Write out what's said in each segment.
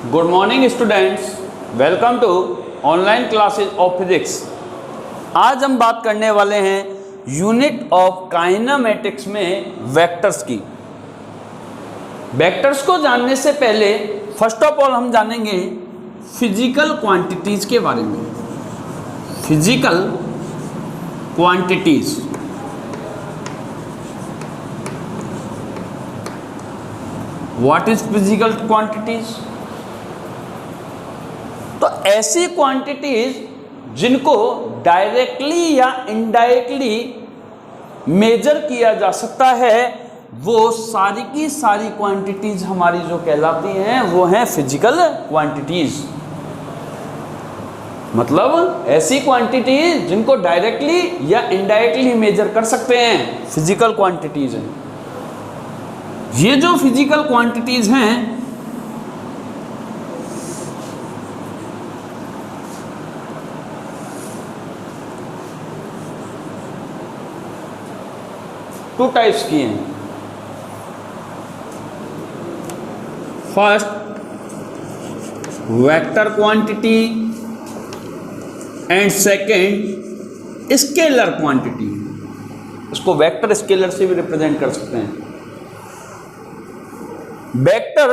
Good morning students, welcome to online classes of physics. आज हम बात करने वाले हैं यूनिट ऑफ काइनेमेटिक्स में वेक्टर्स की। वेक्टर्स को जानने से पहले फर्स्ट ऑफ ऑल हम जानेंगे फिजिकल क्वांटिटीज के बारे में। Physical quantities, what is physical quantities? तो ऐसी क्वांटिटीज जिनको डायरेक्टली या इनडायरेक्टली मेजर किया जा सकता है, वो सारी की सारी क्वांटिटीज हमारी जो कहलाती हैं वो हैं फिजिकल क्वांटिटीज। मतलब ऐसी क्वांटिटीज जिनको डायरेक्टली या इनडायरेक्टली मेजर कर सकते हैं, फिजिकल क्वांटिटीज हैं। ये जो फिजिकल क्वांटिटीज हैं टू टाइप्स की हैं। First, vector quantity and second scalar quantity. इसको वेक्टर स्केलर से भी रिप्रेजेंट कर सकते हैं। वेक्टर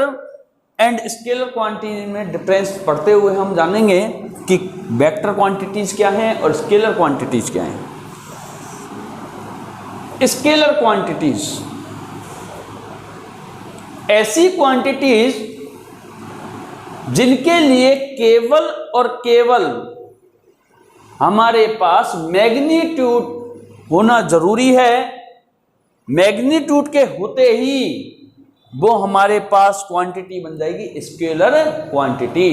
एंड स्केलर क्वांटिटी में डिफरेंस पढ़ते हुए हम जानेंगे कि वेक्टर क्वांटिटीज क्या हैं और स्केलर क्वांटिटीज क्या हैं। स्केलर क्वांटिटीज ऐसी क्वांटिटीज जिनके लिए केवल और केवल हमारे पास मैग्नीट्यूड होना जरूरी है। मैग्नीट्यूड के होते ही वो हमारे पास क्वांटिटी बन जाएगी स्केलर क्वांटिटी।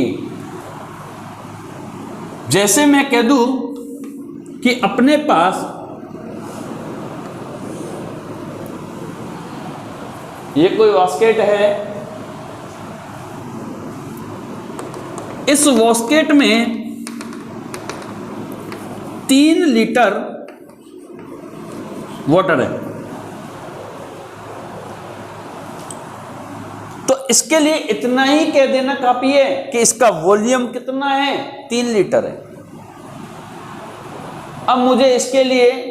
जैसे मैं कह दूं कि अपने पास ये कोई बास्केट है, इस बास्केट में 3 लीटर वाटर है। तो इसके लिए इतना ही कह देना काफी है कि इसका वॉल्यूम कितना है, 3 लीटर है। अब मुझे इसके लिए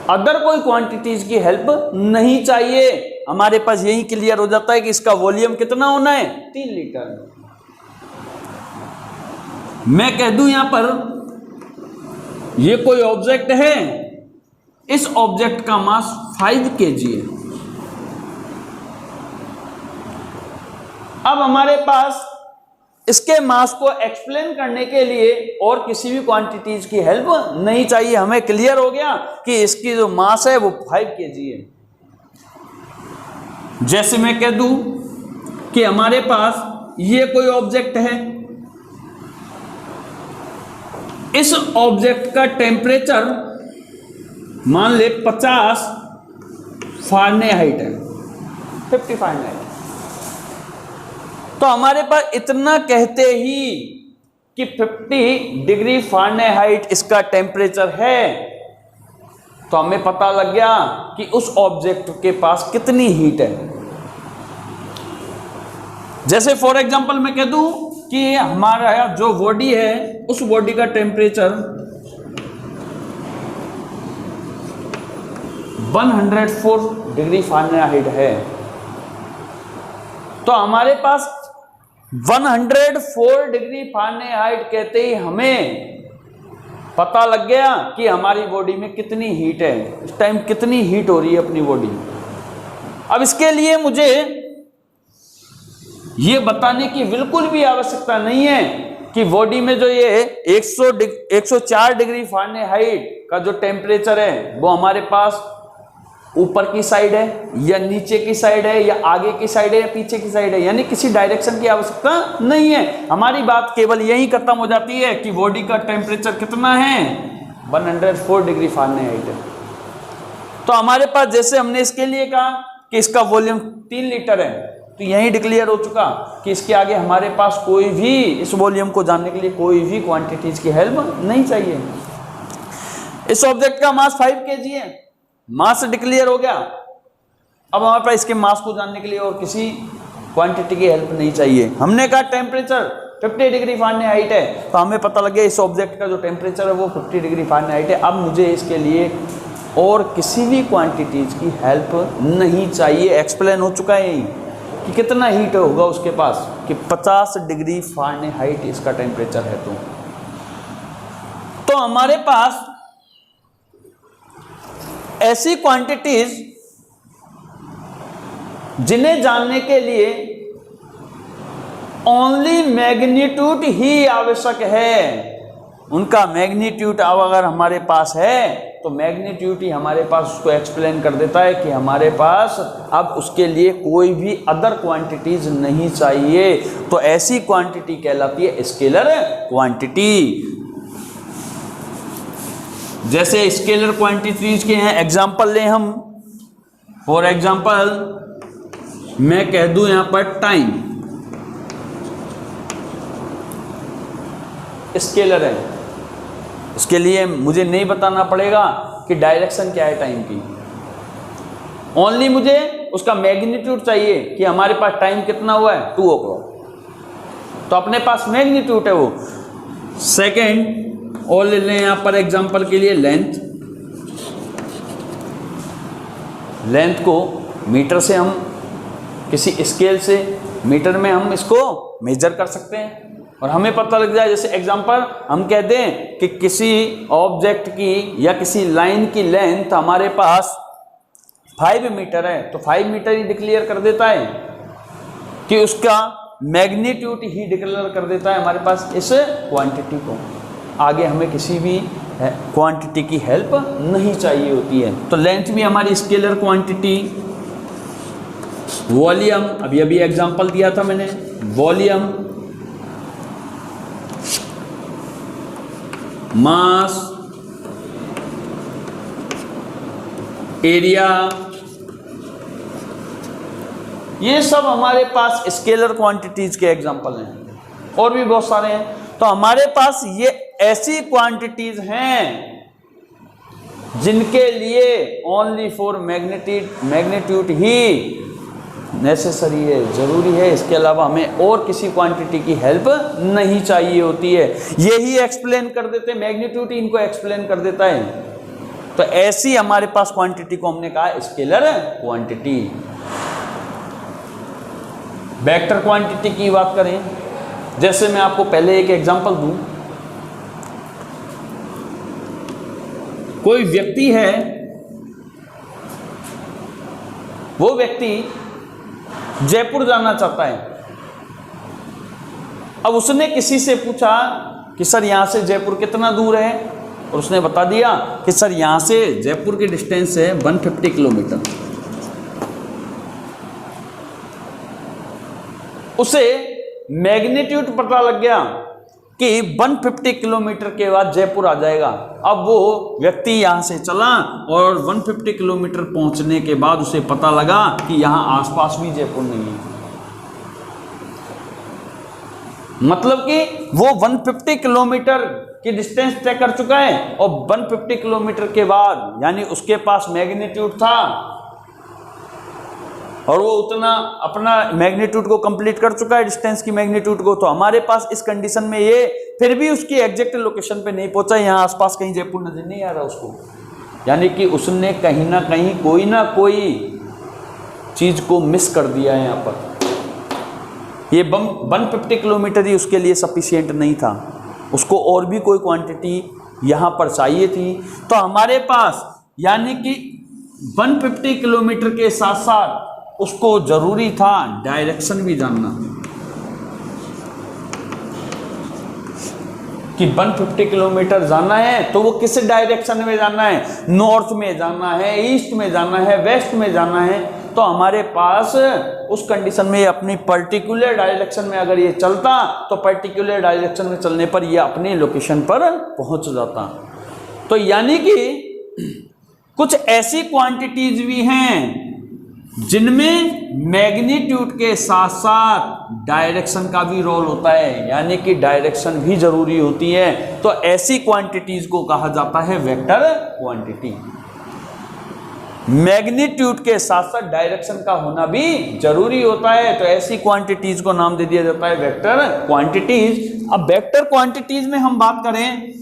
अदर कोई क्वांटिटीज की हेल्प नहीं चाहिए। हमारे पास यही क्लियर हो जाता है कि इसका वॉल्यूम कितना होना है, 3 लीटर। मैं कह दूं यहां पर ये कोई ऑब्जेक्ट है, इस ऑब्जेक्ट का मास 5 kg है। अब हमारे पास इसके मास को एक्सप्लेन करने के लिए और किसी भी क्वांटिटीज की हेल्प नहीं चाहिए। हमें क्लियर हो गया कि इसकी जो मास है वो 5 kg है। जैसे मैं कह दूं कि हमारे पास ये कोई ऑब्जेक्ट है, इस ऑब्जेक्ट का टेम्परेचर मान ले 50 फ़ारेनहाइट है, 50 फ़ारेनहाइट। तो हमारे पास इतना कहते ही कि 50 डिग्री फ़ारेनहाइट इसका टेम्परेचर है, तो हमें पता लग गया कि उस ऑब्जेक्ट के पास कितनी हीट है। जैसे फॉर एग्जांपल मैं कह दूं कि हमारा जो बॉडी है, उस बॉडी का टेम्परेचर 104 डिग्री फ़ारेनहाइट है। तो हमारे पास 104 डिग्री फ़ारेनहाइट कहते ही हमें पता लग गया कि हमारी बॉडी में कितनी हीट है, इस टाइम कितनी हीट हो रही है अपनी बॉडी। अब इसके लिए मुझे ये बताने की बिल्कुल भी आवश्यकता नहीं है कि बॉडी में जो ये 104 डिग्री फ़ारेनहाइट का जो टेम्परेचर है वो हमारे पास ऊपर की साइड है या नीचे की साइड है या आगे की साइड है या पीछे की साइड है, यानी किसी डायरेक्शन की आवश्यकता नहीं है। हमारी बात केवल यही खत्म हो जाती है कि बॉडी का टेम्परेचर कितना है, 104 डिग्री फ़ारेनहाइट है। तो हमारे पास जैसे हमने इसके लिए कहा कि इसका वॉल्यूम 3 लीटर है, तो यही डिक्लेयर हो चुका कि इसके आगे हमारे पास कोई भी इस वॉल्यूम को जानने के लिए कोई भी क्वांटिटीज की हेल्प नहीं चाहिए। इस ऑब्जेक्ट का मास 5 kg है, मास डिक्लेयर हो गया। अब हमारे पास इसके मास को जानने के लिए और किसी क्वांटिटी की हेल्प नहीं चाहिए। हमने कहा टेम्परेचर 50 डिग्री फ़ारेनहाइट है, तो हमें पता लग गया इस ऑब्जेक्ट का जो टेम्परेचर है वो 50 डिग्री फ़ारेनहाइट है। अब मुझे इसके लिए और किसी भी क्वांटिटीज़ की हेल्प नहीं चाहिए। एक्सप्लेन हो चुका है यही कि कितना हीट होगा उसके पास, कि 50 डिग्री फ़ारेनहाइट इसका टेम्परेचर है। तो हमारे पास ऐसी क्वांटिटीज जिन्हें जानने के लिए ओनली मैग्नीट्यूड ही आवश्यक है, उनका मैग्नीट्यूड अब अगर हमारे पास है तो मैग्नीट्यूड ही हमारे पास उसको एक्सप्लेन कर देता है कि हमारे पास अब उसके लिए कोई भी अदर क्वांटिटीज नहीं चाहिए। तो ऐसी क्वांटिटी कहलाती है स्केलर क्वांटिटी। जैसे स्केलर क्वांटिटीज के हैं एग्जांपल लें हम। फॉर एग्जांपल मैं कह दूं यहां पर टाइम स्केलर है, इसके लिए मुझे नहीं बताना पड़ेगा कि डायरेक्शन क्या है टाइम की, ओनली मुझे उसका मैग्नीट्यूड चाहिए कि हमारे पास टाइम कितना हुआ है 2 o'clock, तो अपने पास मैग्नीट्यूड है वो। सेकेंड और ले लें यहां पर एग्जांपल के लिए लेंथ। लेंथ को मीटर से हम किसी स्केल से मीटर में हम इसको मेजर कर सकते हैं और हमें पता लग जाए। जैसे एग्जांपल हम कह दें कि किसी ऑब्जेक्ट की या किसी लाइन की लेंथ हमारे पास 5 मीटर है, तो 5 मीटर ही डिक्लेयर कर देता है कि उसका मैग्नीट्यूड ही डिक्लेयर कर देता है हमारे पास इस क्वांटिटी को। आगे हमें किसी भी क्वांटिटी की हेल्प नहीं चाहिए होती है। तो लेंथ भी हमारी स्केलर क्वांटिटी। वॉल्यूम अभी अभी एग्जांपल दिया था मैंने, वॉल्यूम, मास, एरिया, ये सब हमारे पास स्केलर क्वांटिटीज के एग्जांपल हैं, और भी बहुत सारे हैं। तो हमारे पास ये ऐसी क्वांटिटीज हैं जिनके लिए only for magnitude he necessary है, जरूरी है। इसके अलावा हमें और किसी क्वांटिटी की हेल्प नहीं चाहिए होती है। यही एक्सप्लेन कर देते, मैग्नीट्यूड इनको एक्सप्लेन कर देता है। तो ऐसी हमारे पास क्वांटिटी को हमने कहा स्केलर क्वांटिटी। वेक्टर क्वांटिटी की बात करें, जैसे मैं आपको पहले एक एग्जांपल दूं। कोई व्यक्ति है, वो व्यक्ति जयपुर जाना चाहता है। अब उसने किसी से पूछा कि सर यहां से जयपुर कितना दूर है, और उसने बता दिया कि सर यहां से जयपुर की डिस्टेंस है 150 किलोमीटर। उसे मैग्नीट्यूड पता लग गया कि 150 किलोमीटर के बाद जयपुर आ जाएगा। अब वो व्यक्ति यहां से चला और 150 किलोमीटर पहुंचने के बाद उसे पता लगा कि यहां आसपास भी जयपुर नहीं है। मतलब कि वो 150 किलोमीटर की डिस्टेंस तय कर चुका है, और 150 किलोमीटर के बाद यानी उसके पास मैग्नीट्यूड था और वो उतना अपना मैग्नीट्यूड को कंप्लीट कर चुका है, डिस्टेंस की मैग्नीट्यूड को। तो हमारे पास इस कंडीशन में ये फिर भी उसकी एग्जैक्ट लोकेशन पे नहीं पहुंचा, यहाँ आसपास कहीं जयपुर नजर नहीं आ रहा उसको, यानी कि उसने कहीं ना कहीं कोई ना कोई चीज को मिस कर दिया है। यहाँ पर ये 150 किलोमीटर ही उसके लिए सफिशियंट नहीं था, उसको और भी कोई क्वांटिटी यहाँ पर चाहिए थी। तो हमारे पास यानी कि 150 किलोमीटर के साथ साथ उसको जरूरी था डायरेक्शन भी जानना, कि 150 किलोमीटर जाना है तो वो किस डायरेक्शन में जाना है, नॉर्थ में जाना है, ईस्ट में जाना है, वेस्ट में जाना है। तो हमारे पास उस कंडीशन में अपनी पर्टिकुलर डायरेक्शन में अगर ये चलता तो पर्टिकुलर डायरेक्शन में चलने पर ये अपनी लोकेशन पर पहुंच जाता। तो यानी कि कुछ ऐसी क्वांटिटीज भी हैं जिनमें मैग्नीट्यूड के साथ साथ डायरेक्शन का भी रोल होता है, यानी कि डायरेक्शन भी जरूरी होती है। तो ऐसी क्वांटिटीज को कहा जाता है वेक्टर क्वांटिटी। मैग्नीट्यूड के साथ साथ डायरेक्शन का होना भी जरूरी होता है। तो ऐसी क्वांटिटीज को नाम दे दिया जाता है वेक्टर क्वांटिटीज। अब वेक्टर क्वांटिटीज में हम बात करें,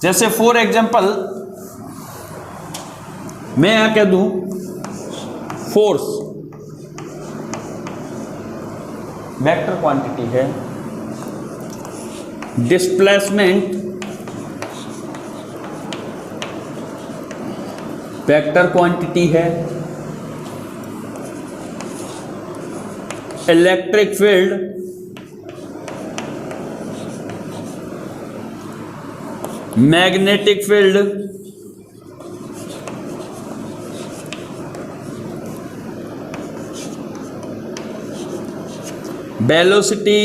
जैसे फॉर एग्जांपल मैं यहां कह दूं फोर्स वेक्टर क्वांटिटी है, डिस्प्लेसमेंट वेक्टर क्वांटिटी है, electric field magnetic field velocity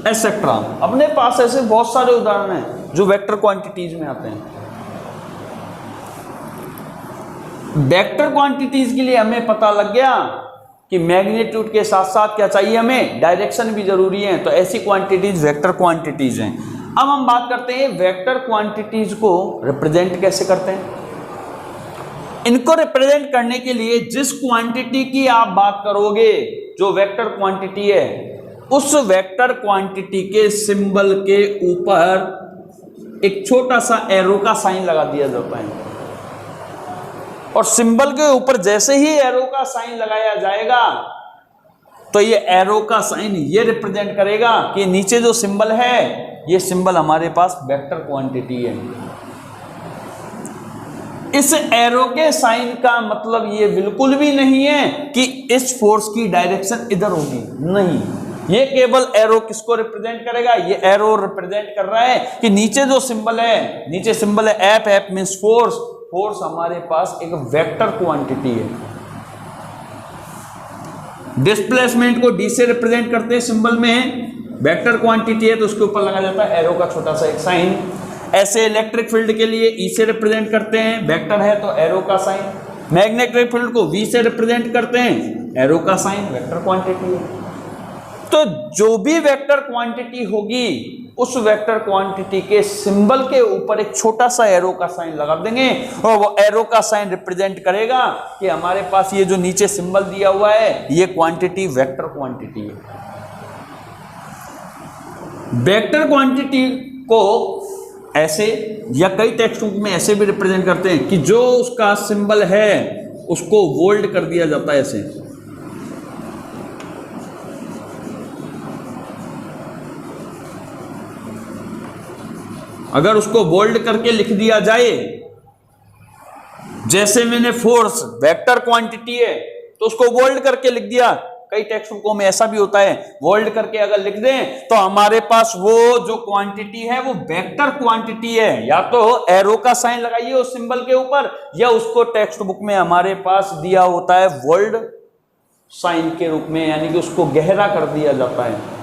etcetera. अपने पास ऐसे बहुत सारे उदाहरण हैं जो वेक्टर क्वांटिटीज में आते हैं। वेक्टर क्वांटिटीज के लिए हमें पता लग गया कि मैग्नीट्यूड के साथ साथ क्या चाहिए, हमें डायरेक्शन भी जरूरी है। तो ऐसी क्वांटिटीज वेक्टर क्वांटिटीज हैं। अब हम बात करते हैं वेक्टर क्वांटिटीज को रिप्रेजेंट कैसे करते हैं। इनको रिप्रेजेंट करने के लिए जिस क्वांटिटी की आप बात करोगे, जो वेक्टर क्वांटिटी है, उस वेक्टर क्वांटिटी के सिंबल के ऊपर एक छोटा सा एरो का साइन लगा दिया जाता है। और सिंबल के ऊपर जैसे ही एरो का साइन लगाया जाएगा तो ये एरो का साइन ये रिप्रेजेंट करेगा कि नीचे जो सिंबल है, ये सिंबल हमारे पास वेक्टर क्वांटिटी है। इस एरो के साइन का मतलब ये बिल्कुल भी नहीं है कि इस फोर्स की डायरेक्शन इधर होगी, नहीं। ये केवल एरो किसको रिप्रेजेंट करेगा, ये एरो रिप्रेजेंट कर रहा है कि नीचे जो सिंबल है, नीचे सिंबल है F, F means force. Force हमारे पास एक वेक्टर क्वांटिटी है। डिस्प्लेसमेंट को डी से रिप्रेजेंट करते हैं सिंबल में, वेक्टर क्वांटिटी है तो उसके ऊपर लगा जाता है एरो का छोटा सा एक साइन। ऐसे इलेक्ट्रिक फील्ड के लिए ई से रिप्रेजेंट करते हैं, वेक्टर है तो एरो का साइन। मैग्नेटिक फील्ड को वी से रिप्रेजेंट करते हैं, एरो का साइन, वेक्टर क्वांटिटी है। तो जो भी वेक्टर क्वांटिटी होगी, उस वेक्टर क्वांटिटी के सिंबल के ऊपर एक छोटा सा एरो का साइन लगा देंगे और वो एरो का साइन रिप्रेजेंट करेगा कि हमारे पास ये जो नीचे सिंबल दिया हुआ है, ये क्वांटिटी वेक्टर क्वांटिटी है। वेक्टर क्वांटिटी को ऐसे या कई टेक्स्ट बुक में ऐसे भी रिप्रेजेंट करते हैं कि जो उसका सिंबल है उसको बोल्ड कर दिया जाता है ऐसे। अगर उसको बोल्ड करके लिख दिया जाए, जैसे मैंने फोर्स वेक्टर क्वांटिटी है तो उसको बोल्ड करके लिख दिया। कई टेक्स्ट बुकों में ऐसा भी होता है, बोल्ड करके अगर लिख दें तो हमारे पास वो जो क्वांटिटी है वो वेक्टर क्वांटिटी है। या तो एरो का साइन लगाइए उस सिंबल के ऊपर, या उसको टेक्स्ट बुक में हमारे पास दिया होता है बोल्ड साइन के रूप में, यानी कि उसको गहरा कर दिया जाता है।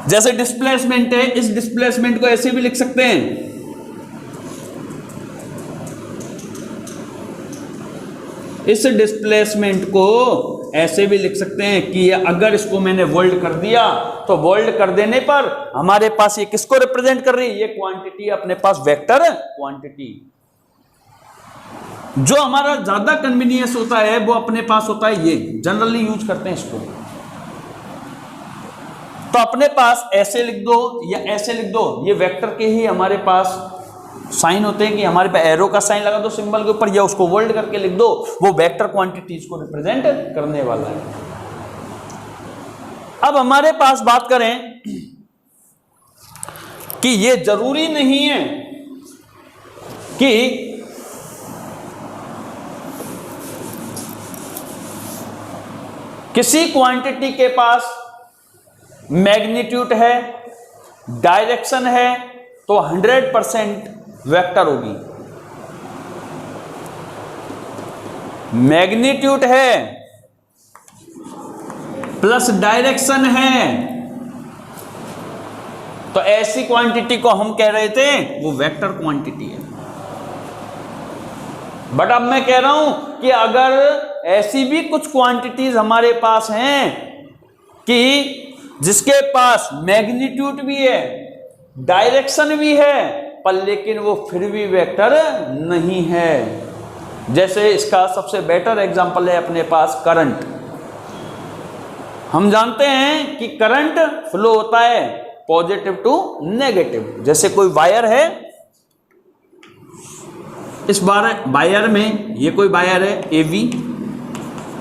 जैसे डिस्प्लेसमेंट है, इस डिस्प्लेसमेंट को ऐसे भी लिख सकते हैं, इस डिस्प्लेसमेंट को ऐसे भी लिख सकते हैं कि अगर इसको मैंने बोल्ड कर दिया तो बोल्ड कर देने पर हमारे पास ये किसको रिप्रेजेंट कर रही है, ये क्वांटिटी अपने पास वेक्टर क्वांटिटी। जो हमारा ज्यादा कन्वीनियंस होता है वो अपने पास होता है, ये जनरली यूज करते हैं इसको। तो अपने पास ऐसे लिख दो या ऐसे लिख दो, ये वेक्टर के ही हमारे पास साइन होते हैं कि हमारे पास एरो का साइन लगा दो सिंबल के ऊपर, या उसको बोल्ड करके लिख दो, वो वेक्टर क्वांटिटीज को रिप्रेजेंट करने वाला है। अब हमारे पास बात करें कि ये जरूरी नहीं है कि किसी क्वांटिटी के पास मैग्नीट्यूड है, डायरेक्शन है तो 100% वेक्टर होगी। मैग्नीट्यूड है प्लस डायरेक्शन है तो ऐसी क्वांटिटी को हम कह रहे थे वो वेक्टर क्वांटिटी है। बट अब मैं कह रहा हूं कि अगर ऐसी भी कुछ क्वांटिटीज हमारे पास हैं कि जिसके पास मैग्नीट्यूड भी है डायरेक्शन भी है पर लेकिन वो फिर भी वेक्टर नहीं है। जैसे इसका सबसे बेटर एग्जांपल है अपने पास करंट। हम जानते हैं कि करंट फ्लो होता है पॉजिटिव टू नेगेटिव। जैसे कोई वायर है, इस वायर में, ये कोई वायर है AB,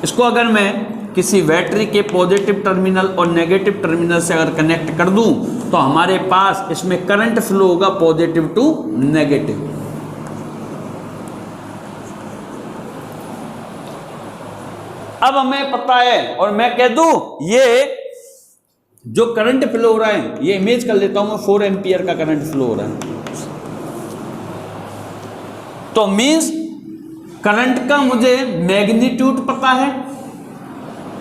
इसको अगर मैं किसी बैटरी के पॉजिटिव टर्मिनल और नेगेटिव टर्मिनल से अगर कनेक्ट कर दूं तो हमारे पास इसमें करंट फ्लो होगा पॉजिटिव टू नेगेटिव। अब हमें पता है और मैं कह दूं ये जो करंट फ्लो हो रहा है, ये इमेज कर लेता हूं मैं 4 एम्पियर का करंट फ्लो हो रहा है, तो मींस करंट का मुझे मैग्नीट्यूड पता है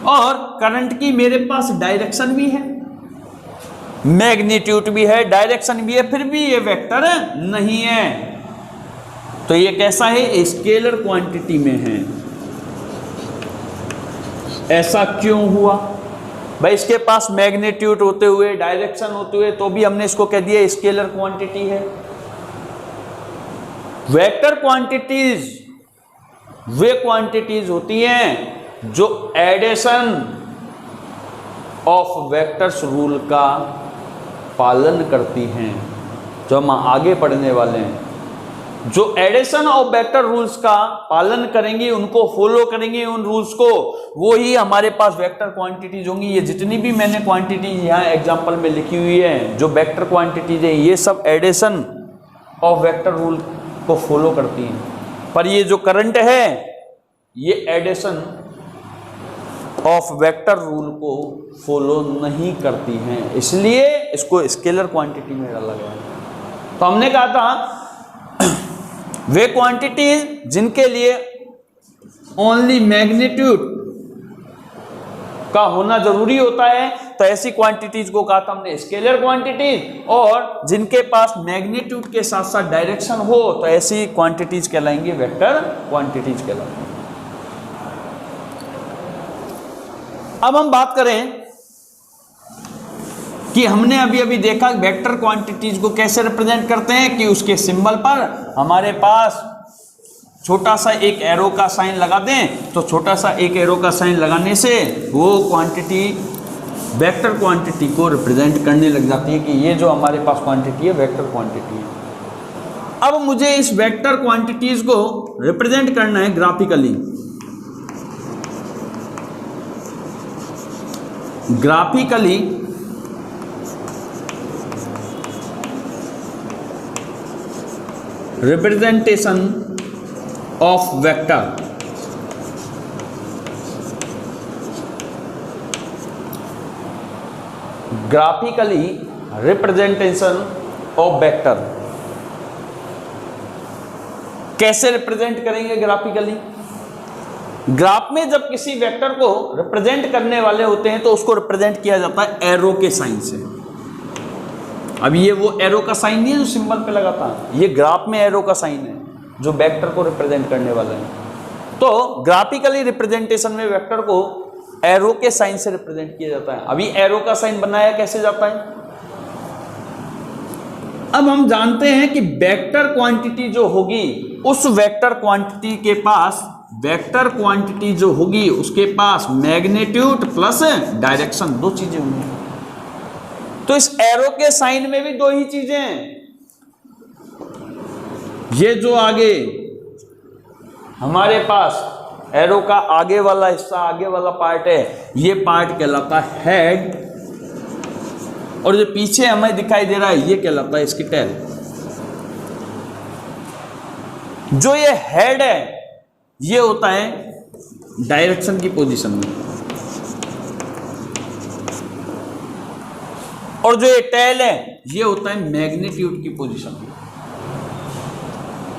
और करंट की मेरे पास डायरेक्शन भी है, मैग्नीट्यूड भी है, डायरेक्शन भी है, फिर भी ये वेक्टर नहीं है। तो ये कैसा है? स्केलर क्वांटिटी में है। ऐसा क्यों हुआ भाई? इसके पास मैग्नीट्यूड होते हुए, डायरेक्शन होते हुए, तो भी हमने इसको कह दिया स्केलर क्वांटिटी है। वेक्टर क्वांटिटीज वे क्वांटिटीज होती हैं जो एडिशन ऑफ वेक्टर्स रूल का पालन करती हैं, जो हम आगे पढ़ने वाले हैं। जो एडिशन ऑफ वेक्टर रूल्स का पालन करेंगे, उनको फॉलो करेंगे, उन रूल्स को, वो ही हमारे पास वेक्टर क्वांटिटीज होंगी। ये जितनी भी मैंने क्वांटिटीज यहाँ एग्जांपल में लिखी हुई है, जो वेक्टर क्वांटिटीज है, ये सब एडिशन ऑफ वेक्टर रूल को फॉलो करती हैं। पर ये जो करंट है, ये एडिशन ऑफ वेक्टर रूल को फॉलो नहीं करती हैं, इसलिए इसको स्केलर क्वांटिटी में डाला गया है। तो हमने कहा था वे क्वांटिटीज जिनके लिए ओनली मैग्नीट्यूड का होना जरूरी होता है, तो ऐसी क्वांटिटीज को कहा था हमने स्केलर क्वांटिटीज, और जिनके पास मैग्नीट्यूड के साथ साथ डायरेक्शन हो, तो ऐसी क्वांटिटीज कहलाएंगी वेक्टर क्वांटिटीज कहलाएंगी। अब हम बात करें कि हमने अभी अभी देखा वेक्टर क्वांटिटीज को कैसे रिप्रेजेंट करते हैं, कि उसके सिंबल पर हमारे पास छोटा सा एक एरो का साइन लगा दें, तो छोटा सा एक एरो का साइन लगाने से वो क्वांटिटी वेक्टर क्वांटिटी को रिप्रेजेंट करने लग जाती है कि ये जो हमारे पास क्वांटिटी है वेक्टर क्वांटिटी है। अब मुझे इस वेक्टर क्वांटिटीज को रिप्रेजेंट करना है graphically. Graphically representation of vector. Graphically representation of vector कैसे रिप्रेजेंट करेंगे ग्राफिकली? ग्राफ में जब किसी वेक्टर को रिप्रेजेंट करने वाले होते हैं तो उसको रिप्रेजेंट किया जाता है एरो के साइन से। अब ये वो एरो का साइन नहीं है जो सिंबल पे लगा था, ये ग्राफ में एरो का साइन है जो वेक्टर को रिप्रेजेंट करने वाला है। तो ग्राफिकली रिप्रेजेंटेशन में वेक्टर को एरो के साइन से रिप्रेजेंट किया जाता है। अभी एरो का साइन बनाया कैसे जाता है? अब हम जानते हैं कि वेक्टर क्वांटिटी जो होगी, उस वेक्टर क्वांटिटी के पास, वेक्टर क्वांटिटी जो होगी उसके पास मैग्नीट्यूड प्लस डायरेक्शन, दो चीजें होंगी। तो इस एरो के साइन में भी दो ही चीजें हैं। ये जो आगे हमारे पास एरो का आगे वाला हिस्सा, आगे वाला पार्ट है, ये पार्ट कहलाता है हेड, और जो पीछे हमें दिखाई दे रहा है ये कहलाता है इसकी टेल। जो ये हेड है ये होता है डायरेक्शन की पोजीशन में, और जो ये टेल है ये होता है मैग्नीट्यूड की पोजीशन में।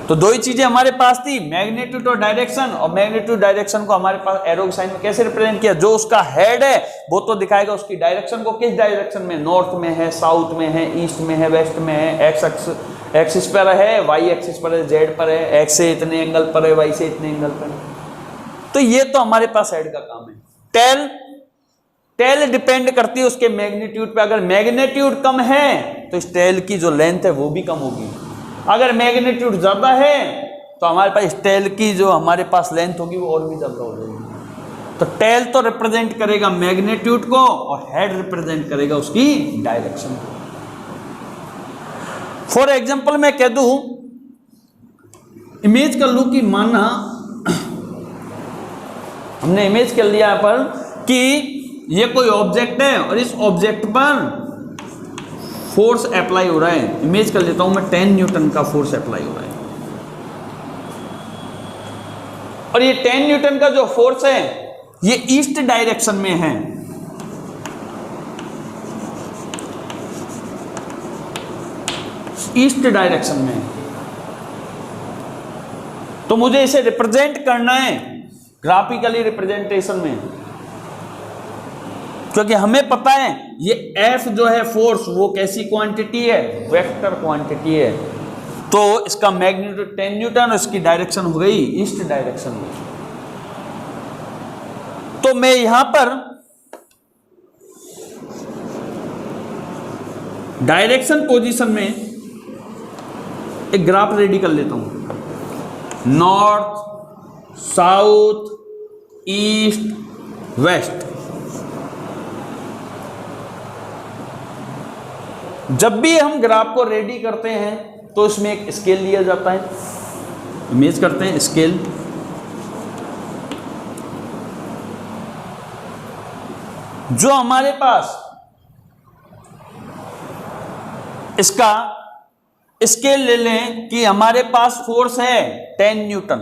तो दो ही चीजें हमारे पास थी, मैग्नीट्यूड और डायरेक्शन। और मैग्नीट्यूड डायरेक्शन को हमारे पास एरो के साइन में कैसे रिप्रेजेंट किया? जो उसका हेड है वो तो दिखाएगा उसकी डायरेक्शन को, किस डायरेक्शन में, नॉर्थ में है, साउथ में है, ईस्ट में है, वेस्ट में है, एक्सिस पर है, वाई एक्सिस पर है, जेड पर है, एक्स से इतने एंगल पर है, वाई से इतने एंगल पर है। तो ये तो हमारे पास हेड का काम है। टेल टेल डिपेंड करती है उसके मैग्नीट्यूड पे। अगर मैग्नीट्यूड कम है तो इस टेल की जो लेंथ है वो भी कम होगी। अगर मैग्नीट्यूड ज्यादा है तो हमारे पास टेल की जो हमारे पास लेंथ होगी वो और भी ज्यादा हो जाएगी। तो टेल तो रिप्रेजेंट करेगा मैग्नीट्यूड को और हेड रिप्रेजेंट करेगा उसकी डायरेक्शन को। फॉर एग्जाम्पल मैं कह दूं, इमेज कर लूं कि माना हमने इमेज कर लिया यहाँ पर कि ये कोई ऑब्जेक्ट है और इस ऑब्जेक्ट पर फोर्स अप्लाई हो रहा है। इमेज कर लेता हूं मैं 10 न्यूटन का फोर्स अप्लाई हो रहा है और ये 10 न्यूटन का जो फोर्स है ये ईस्ट डायरेक्शन में है। ईस्ट डायरेक्शन में है। तो मुझे इसे रिप्रेजेंट करना है ग्राफिकली रिप्रेजेंटेशन में, क्योंकि हमें पता है ये F जो है फोर्स वो कैसी क्वांटिटी है, वेक्टर क्वांटिटी है। तो इसका मैग्नीट्यूड 10 न्यूटन और इसकी डायरेक्शन हो गई ईस्ट डायरेक्शन में। तो मैं यहां पर डायरेक्शन पोजीशन में एक ग्राफ रेडी कर लेता हूं। North, south, east, west. जब भी हम ग्राफ को रेडी करते हैं तो इसमें एक स्केल लिया जाता है। इमेज करते हैं स्केल। जो हमारे पास इसका स्केल ले लें कि हमारे पास फोर्स है 10 न्यूटन,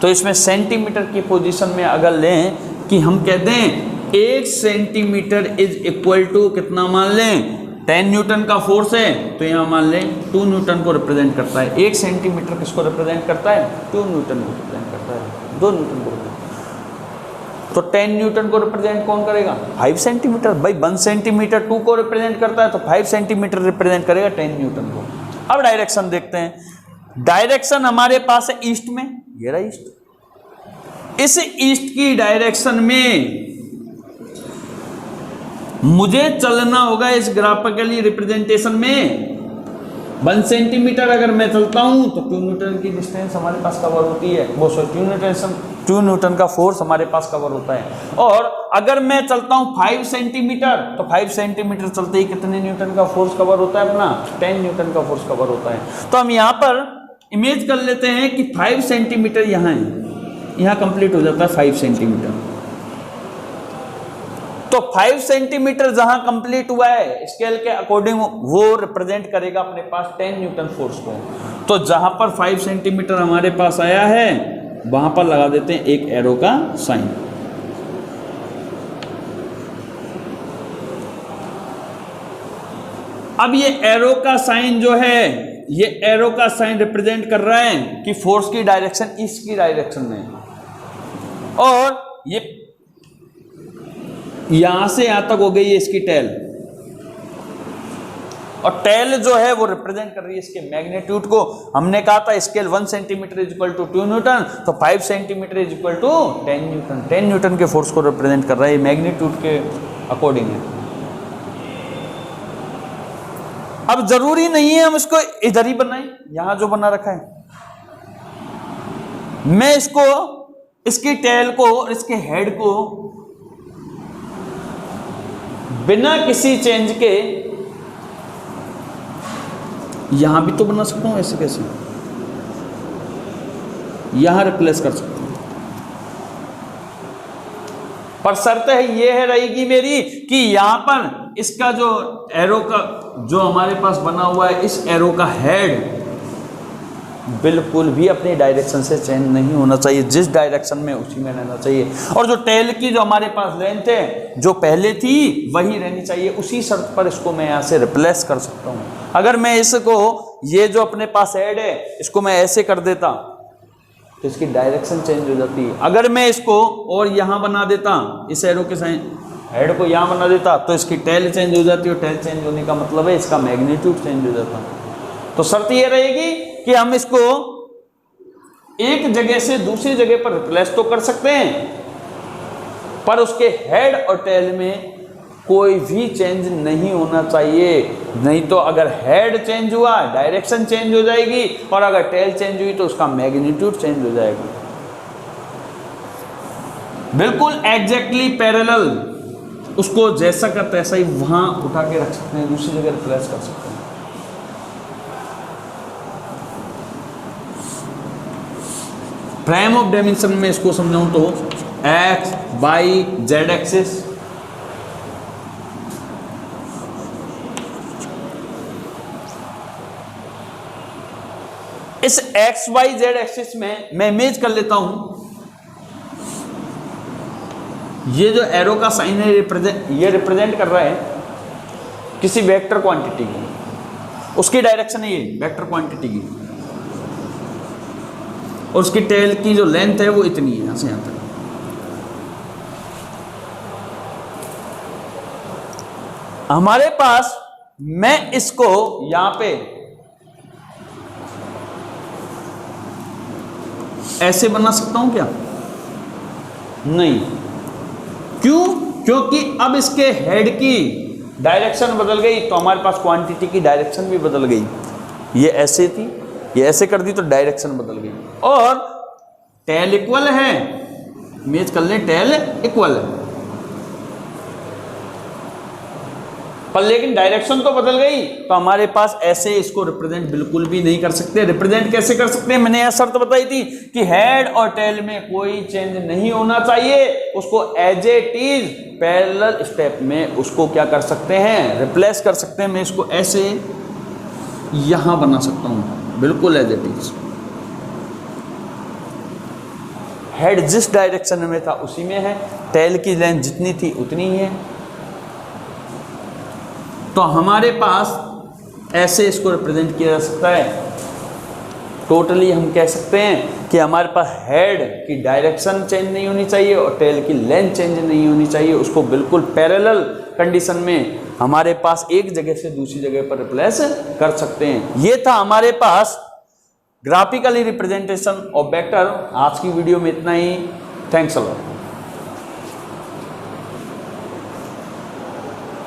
तो इसमें सेंटीमीटर की पोजीशन में अगर लें कि हम कहते हैं 1 सेंटीमीटर इज इक्वल टू कितना मान लें 10 न्यूटन का फोर्स है, तो यहां मान लें 2 न्यूटन को रिप्रेजेंट करता है। 1 सेंटीमीटर किसको रिप्रेजेंट करता है? 2 न्यूटन को रिप्रेजेंट करता है। 2 न्यूटन को। तो 10 न्यूटन को रिप्रेजेंट कौन करेगा? 5 सेंटीमीटर। भाई 1 सेंटीमीटर 2 को रिप्रेजेंट करता है तो 5 सेंटीमीटर रिप्रेजेंट करेगा 10 न्यूटन को। अब डायरेक्शन देखते हैं। डायरेक्शन हमारे पास है ईस्ट में, ये रहा ईस्ट। इस ईस्ट की डायरेक्शन में मुझे चलना होगा इस ग्राफिकली रिप्रेजेंटेशन में 1 सेंटीमीटर अगर मैं चलता हूं तो 2 न्यूटन की डिस्टेंस हमारे पास कवर होती है। वो 2 न्यूटन का फोर्स हमारे पास कवर होता है। और अगर मैं चलता हूं 5 सेंटीमीटर तो 5 सेंटीमीटर चलते ही कितने न्यूटन का फोर्स कवर होता है? अपना 10 न्यूटन का फोर्स कवर होता है। तो हम यहां पर इमेज कर लेते हैं कि 5 सेंटीमीटर यहां है, यहां कंप्लीट हो जाता है 5 सेंटीमीटर। तो 5 सेंटीमीटर जहां कंप्लीट हुआ है स्केल के अकॉर्डिंग वो रिप्रेजेंट करेगा अपने पास 10 न्यूटन फोर्स को। तो जहां पर 5 सेंटीमीटर हमारे पास आया है वहां पर लगा देते हैं एक एरो का साइन। अब ये एरो का साइन जो है, ये एरो का साइन रिप्रेजेंट कर रहा है कि फोर्स की डायरेक्शन ईस्ट की डायरेक्शन में। और ये यहां से यहां तक हो गई है इसकी टेल, और टेल जो है वो रिप्रेजेंट कर रही है इसके मैग्नीट्यूड को। हमने कहा था scale 1 centimetre is equal to 2 newton, तो 5 centimetre is equal to 10 newton. 10 newton के फोर्स को रिप्रेजेंट कर रहा है, मैग्नीट्यूड के अकॉर्डिंग है। अब जरूरी नहीं है हम इसको इधर ही बनाएं, यहां जो बना रखा है। मैं इसको, इसकी टेल को और इसके हेड को बिना किसी चेंज के यहां भी तो बना सकता हूं। ऐसे कैसे? यहां रिप्लेस कर सकता हूं, पर शर्त है ये है रहेगी मेरी कि यहां पर इसका जो एरो का जो हमारे पास बना हुआ है, इस एरो का हेड बिल्कुल भी अपनी डायरेक्शन से चेंज नहीं होना चाहिए। जिस डायरेक्शन में उसी में रहना चाहिए। और जो टेल की जो हमारे पास लेंथ है जो पहले थी वही रहनी चाहिए। उसी शर्त पर इसको मैं यहाँ से रिप्लेस कर सकता हूँ। अगर मैं इसको, ये जो अपने पास हेड है इसको मैं ऐसे कर देता तो इसकी डायरेक्शन चेंज हो जाती है। अगर मैं इसको और यहाँ बना देता, इस एरो के साइन हेड को यहाँ बना देता तो इसकी टेल चेंज हो जाती है। टेल चेंज होने का मतलब है इसका मैग्नीट्यूड चेंज हो जाता। तो शर्त ये रहेगी कि हम इसको एक जगह से दूसरी जगह पर रिप्लेस तो कर सकते हैं, पर उसके हेड और टेल में कोई भी चेंज नहीं होना चाहिए। नहीं तो अगर हेड चेंज हुआ डायरेक्शन चेंज हो जाएगी, और अगर टेल चेंज हुई तो उसका मैग्नीट्यूड चेंज हो जाएगा। बिल्कुल एग्जैक्टली पैरेलल, उसको जैसा का तैसा ही वहां उठा के रख सकते हैं, दूसरी जगह रिप्लेस कर सकते हैं। प्राइम ऑफ डायमेंशन में इसको समझाऊं तो एक्स वाई जेड एक्सिस, इस एक्स वाई जेड एक्सिस में मैं इमेज कर लेता हूं, ये जो एरो का साइन है ये रिप्रेजेंट कर रहा है किसी वेक्टर क्वांटिटी की, उसकी डायरेक्शन है ये वेक्टर क्वांटिटी की, और उसकी टेल की जो लेंथ है वो इतनी है, यहां से यहां तक। हमारे पास, मैं इसको यहां पे ऐसे बना सकता हूं क्या? नहीं। क्यों? क्योंकि अब इसके हेड की डायरेक्शन बदल गई, तो हमारे पास क्वांटिटी की डायरेक्शन भी बदल गई। ये ऐसे थी, ये ऐसे कर दी तो डायरेक्शन बदल गई। और टेल इक्वल है, इमेज कर लें टेल इक्वल है, पर लेकिन डायरेक्शन तो बदल गई, तो हमारे पास ऐसे इसको रिप्रेजेंट बिल्कुल भी नहीं कर सकते। रिप्रेजेंट कैसे कर सकते हैं? मैंने यह शर्त बताई थी कि हेड और टेल में कोई चेंज नहीं होना चाहिए, उसको as it is parallel step में उसको क्या कर सकते हैं? रिप्लेस कर सकते हैं। मैं इसको ऐसे यहां बना सकता हूं, बिल्कुल एज इट इज। हेड जिस डायरेक्शन में था उसी में है, टेल की लेंथ जितनी थी उतनी ही है। तो हमारे पास ऐसे इसको रिप्रेजेंट किया जा सकता है। टोटली हम कह सकते हैं कि हमारे पास हेड की डायरेक्शन चेंज नहीं होनी चाहिए और टेल की लेंथ चेंज नहीं होनी चाहिए, उसको बिल्कुल पैरेलल कंडीशन में हमारे पास एक जगह से दूसरी जगह पर रिप्लेस कर सकते हैं। ये था हमारे पास ग्राफिकली रिप्रेजेंटेशन ऑफ वेक्टर। आज की वीडियो में इतना ही। Thanks a lot.